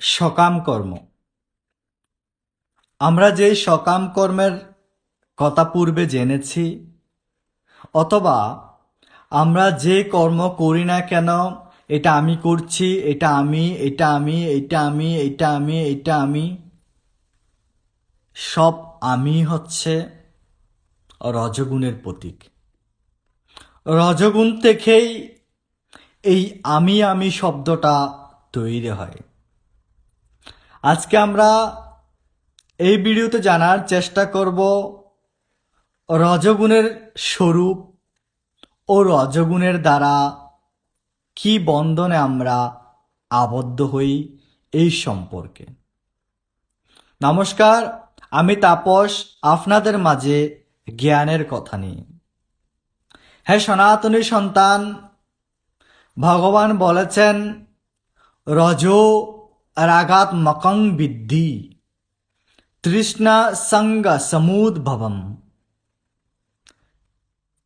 সকাম কর্ম। আমরা যেই সকাম কর্মের কথা পূর্বে জেনেছি, অথবা আমরা যে কর্ম করি না কেন, এটা আমি করছি, এটা আমি, এটা আমি, এটা আমি, এটা আমি, এটা আমি, সব আমি হচ্ছে রজগুণের প্রতীক। রজগুণ থেকেই এই আমি আমি শব্দটা তৈরি হয়। আজকে আমরা এই ভিডিওতে জানার চেষ্টা করব রজগুণের স্বরূপ ও রজগুণের দ্বারা কি বন্ধনে আমরা আবদ্ধ হই এই সম্পর্কে। নমস্কার, আমি তাপস, আপনাদের মাঝে জ্ঞানের কথা নিয়ে। হ্যাঁ সনাতনী সন্তান, ভগবান বলেছেন রজো রাগাত্মকং বিদ্ধি তৃষ্ণা সঙ্গ সমুদ্ভবম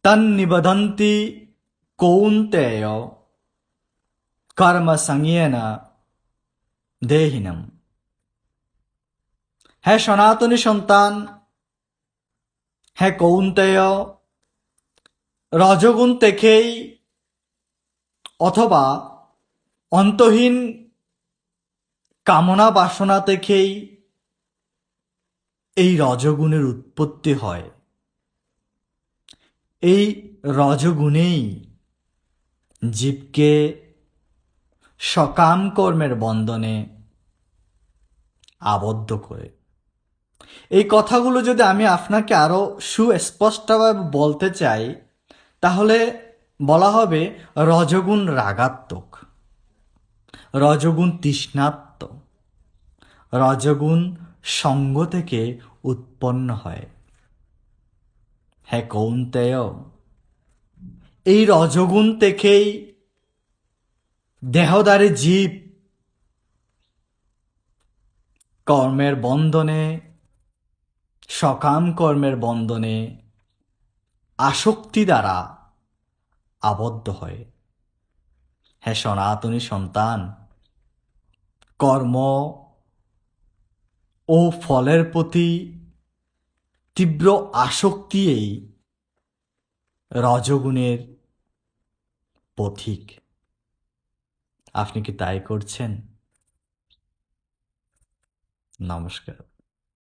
তন্নিবধন্তি কৌন্তেয় কর্ম সংজ্ঞেন দেহিনম। হ্যাঁ সনাতনী সন্তান, হ্যাঁ কৌন্তেয়, রজগুণ থেকেই অথবা অন্তহীন কামনা বাসনা থেকেই এই রজগুণের উৎপত্তি হয়। এই রজগুণেই জীবকে সকাম কর্মের বন্ধনে আবদ্ধ করে। এই কথাগুলো যদি আমি আপনাকে আরো সুস্পষ্টভাবে বলতে চাই, তাহলে বলা হবে রজগুণ রাগাত্মক, রজগুণ তৃষ্ণাত্ম, রজগুণ সঙ্গ থেকে উৎপন্ন হয়। হ্যাঁ কৌন্তেয়, এই রজগুণ থেকেই দেহধারী জীব কর্মের বন্ধনে, সকাম কর্মের বন্ধনে আসক্তি দ্বারা আবদ্ধ হয়। হ্যাঁ সনাতনী সন্তান, কর্ম ও ফলের প্রতি তীব্র আসক্তিই রজগুণের পথিক। আপনি কি তাই করছেন? নমস্কার।